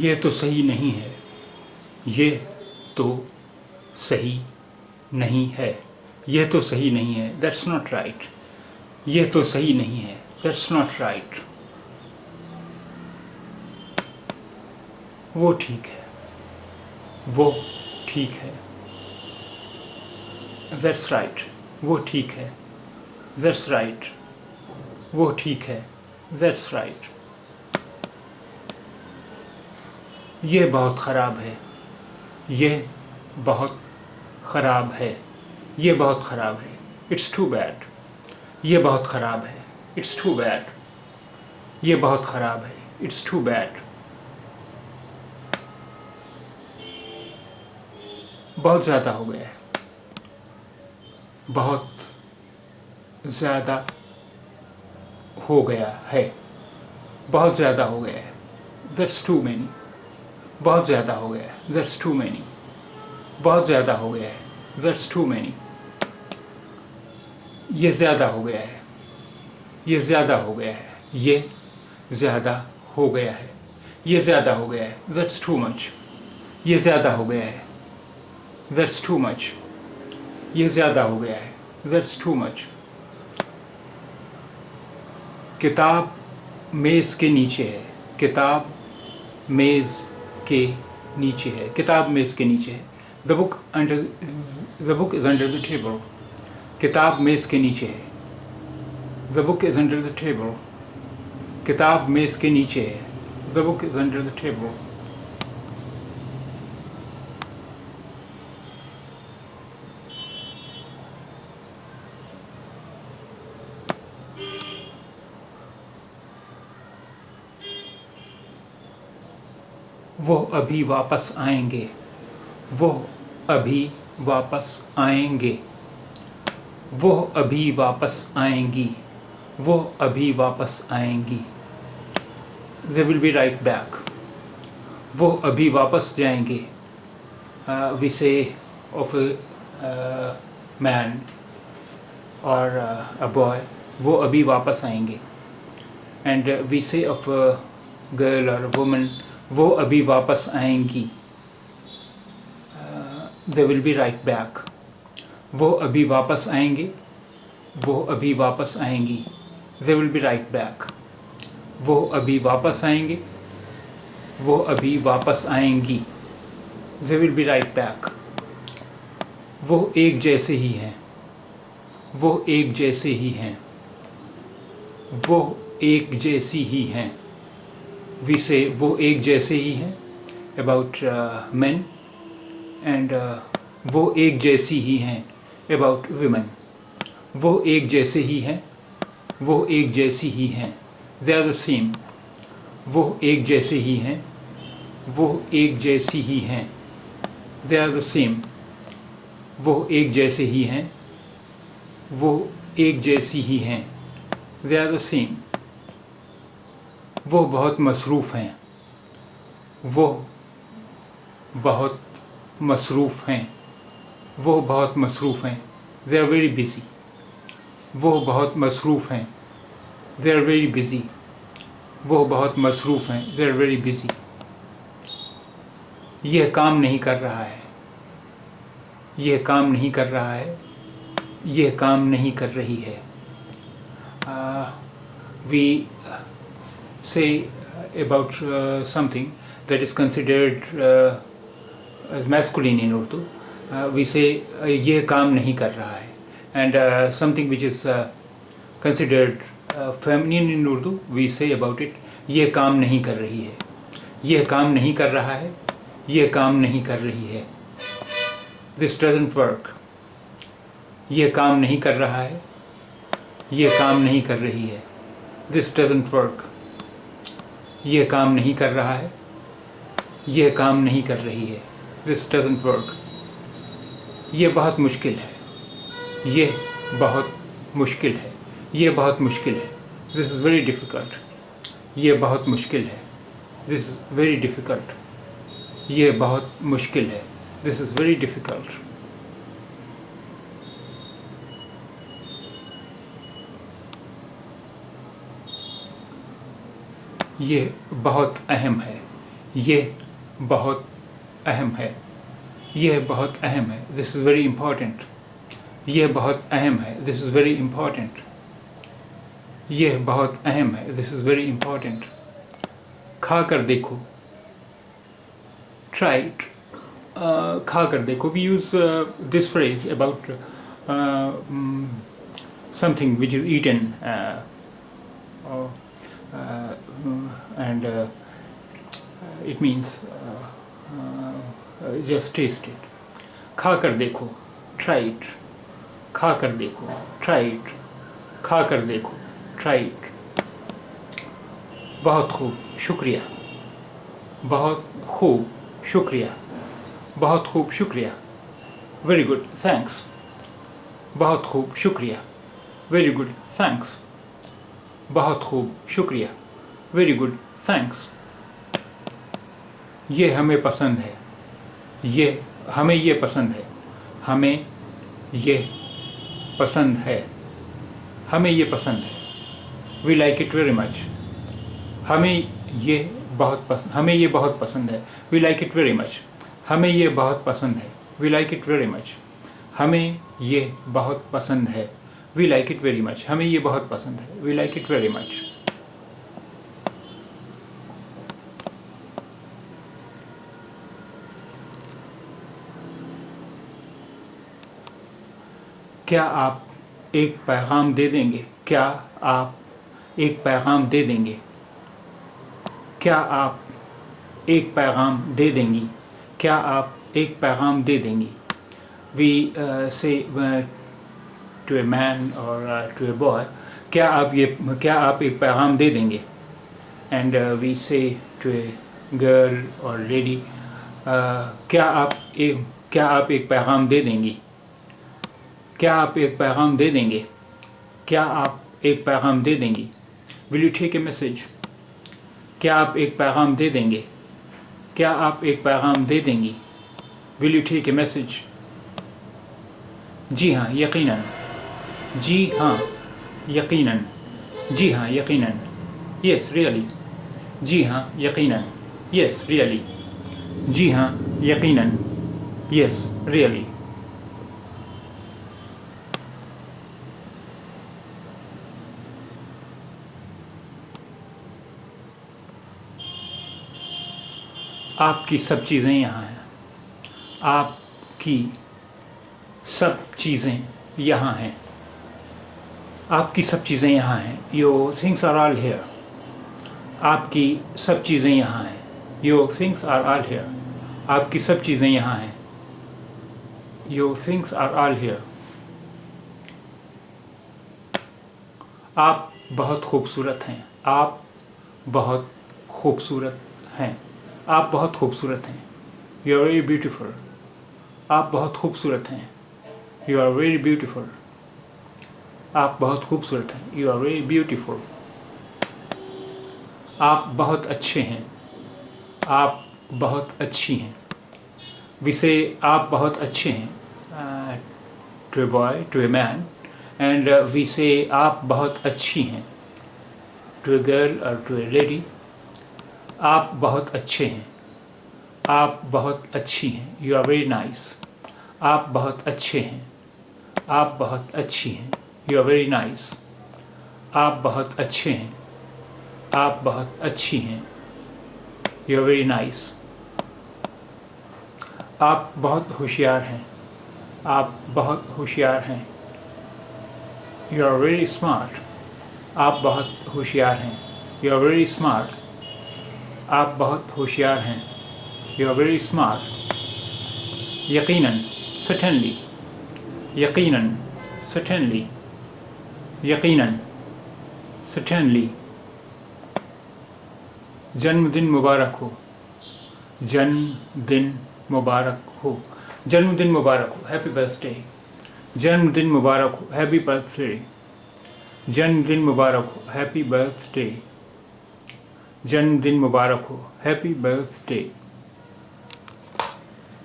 یہ تو صحیح نہیں ہے، یہ تو صحیح نہیں ہے، یہ تو صحیح نہیں ہے، دیٹس ناٹ رائٹ. یہ تو صحیح نہیں ہے، دیٹس ناٹ رائٹ. وہ ٹھیک ہے، وہ ٹھیک ہے، دیٹس رائٹ. وہ ٹھیک ہے، دیٹس رائٹ. وہ ٹھیک ہے، دیٹس رائٹ. یہ بہت خراب ہے، یہ بہت خراب ہے، یہ بہت خراب ہے. It's too bad. یہ بہت خراب ہے، اٹس ٹو بیڈ. یہ بہت خراب ہے، اٹس ٹو بیڈ. بہت زیادہ ہو گیا ہے، بہت زیادہ ہو گیا ہے، بہت زیادہ ہو گیا ہے. That's too many. بہت زیادہ ہو گیا ہے، دیٹس ٹو مینی. بہت زیادہ ہو گیا ہے، دیٹس ٹو مینی. یہ زیادہ ہو گیا ہے، یہ زیادہ ہو گیا ہے، یہ زیادہ ہو گیا ہے، یہ زیادہ ہو گیا ہے. That's too much. یہ زیادہ ہو گیا ہے، دیٹس ٹو مچ. یہ زیادہ ہو گیا ہے، دیٹس ٹو مچ. کتاب میز کے نیچے ہے، کتاب میز کے نیچے ہے، کتاب میز کے نیچے ہے. The book is under the table. کتاب میز کے نیچے ہے. The book is under the table. کتاب میز کے نیچے ہے. The book is under the table. وہ ابھی واپس آئیں گے، وہ ابھی واپس آئیں گے، وہ ابھی واپس آئیں گی، وہ ابھی واپس آئیں گی. They will be right back. وہ ابھی واپس جائیں گے. We say of a man or a boy, وہ ابھی واپس آئیں گے. And we say of a girl or a woman, وہ ابھی واپس آئیں گی. They will be right back. وہ ابھی واپس آئیں گے، وہ ابھی واپس آئیں گی. They will be right back. وہ ابھی واپس آئیں گے، وہ ابھی واپس آئیں گی. They will be right back. وہ ایک جیسے ہی ہیں، وہ ایک جیسے ہی ہیں، وہ ایک جیسی ہی ہیں. We say وہ ایک جیسے ہی ہیں about men, and وہ ایک جیسی ہی ہیں about women. وہ ایک جیسے ہی ہیں، وہ ایک جیسی ہی ہیں. They are the same. وہ ایک جیسے ہی ہیں، وہ ایک جیسی ہی ہیں. They are the same. وہ ایک جیسے ہی ہیں، وہ ایک جیسی ہی ہیں. They are the same. وہ بہت مصروف ہیں، وہ بہت مصروف ہیں، وہ بہت مصروف ہیں. They are very busy. وہ بہت مصروف ہیں. They are very busy. وہ بہت مصروف ہیں. They are very busy. یہ کام نہیں کر رہا ہے، یہ کام نہیں کر رہا ہے، یہ کام نہیں کر رہی ہے. We say about something that is considered as masculine in Urdu. We say یہ کام نہیں کر رہا ہے. And something which is considered feminine in Urdu, we say about it یہ کام نہیں کر رہی ہے، یہ کام نہیں کر رہا ہے، یہ کام نہیں کر رہی ہے. This doesn't work. یہ کام نہیں کر رہا ہے، یہ کام نہیں کر رہی ہے. This doesn't work. یہ کام نہیں کر رہا ہے، یہ کام نہیں کر رہی ہے. This doesn't work. یہ بہت مشکل ہے، یہ بہت مشکل ہے، یہ بہت مشکل ہے. This is very difficult. یہ بہت مشکل ہے. This is very difficult. یہ بہت مشکل ہے. This is very difficult. یہ بہت اہم ہے، یہ بہت اہم ہے. یہ بہت اہم ہے. This is very important. یہ بہت اہم ہے. This is very important. یہ بہت اہم ہے. This is very important. کھا کر دیکھو. Try it. کھا کر دیکھو. We use this phrase about something which is eaten and it means just taste it. کھا کر دیکھو. Try it. کھا کر دیکھو. Try it. کھا کر دیکھو. Try it. بہت خوب. شکریہ. بہت خوب. شکریہ. بہت خوب. شکریہ. Very good. Thanks. بہت خوب. شکریہ. Very good. Thanks. بہت خوب. شکریہ. Very good. Thanks. یہ ہمیں پسند ہے. ہمیں یہ پسند ہے. ہمیں یہ پسند ہے. ہمیں یہ پسند ہے. We like it very much. ہمیں یہ بہت پسند ہے. We like it very much. ہمیں یہ بہت پسند ہے. We like it very much. ہمیں یہ بہت پسند ہے. We like it very much. ہمیں یہ بہت پسند ہے. We like it very much. کیا آپ ایک پیغام دے دیں گے؟ کیا آپ ایک پیغام دے دیں گے؟ کیا آپ ایک پیغام دے دیں گی؟ کیا آپ ایک پیغام دے دیں گی؟ We say to a man or to a boy, کیا آپ ایک پیغام دے دیں گے؟ And we say to a girl or lady, کیا آپ ایک پیغام دے دیں گی؟ کیا آپ ایک پیغام دے دیں گے؟ کیا آپ ایک پیغام دے دیں گی؟ Will you take a message? کیا آپ ایک پیغام دے دیں گے؟ کیا آپ ایک پیغام دے دیں گی؟ Will you take a message? جی ہاں یقیناً. جی ہاں یقیناً. جی ہاں یقیناً. Yes really. جی ہاں یقیناً. Yes really. جی ہاں یقیناً. Yes really. آپ کی سب چیزیں یہاں ہیں. آپ کی سب چیزیں یہاں ہیں. آپ کی سب چیزیں یہاں ہیں. Your things are all here. آپ کی سب چیزیں یہاں ہیں. Your things are all here. آپ کی سب چیزیں یہاں ہیں. Your things are all here. آپ بہت خوبصورت ہیں. آپ بہت خوبصورت ہیں. آپ بہت خوبصورت ہیں. You are very beautiful. آپ بہت خوبصورت ہیں. You are very beautiful. آپ بہت خوبصورت ہیں. You are very beautiful. آپ بہت اچھے ہیں. آپ بہت اچھی ہیں. We say آپ بہت اچھے ہیں to a boy, to a man, and we say آپ بہت اچھی ہیں to a girl or to a lady. آپ بہت اچھے ہیں. آپ بہت اچھی ہیں. You are very nice. آپ بہت اچھے ہیں. آپ بہت اچھی ہیں. You are very nice. آپ بہت اچھے ہیں. آپ بہت اچھی ہیں. You are very nice. آپ بہت ہوشیار ہیں. آپ بہت ہوشیار ہیں. You are very smart. آپ بہت ہوشیار ہیں. You are very smart. آپ بہت ہوشیار ہیں. You are very smart. یقیناً. Certainly. یقیناً. Certainly. یقیناً. Certainly. جنم دن مبارک ہو. جنم دن مبارک ہو. جنم دن مبارک ہو. Happy birthday. جنم دن مبارک ہو. Happy birthday. جنم دن مبارک ہو. Happy birthday. جنم دن مبارک ہو. Happy birthday.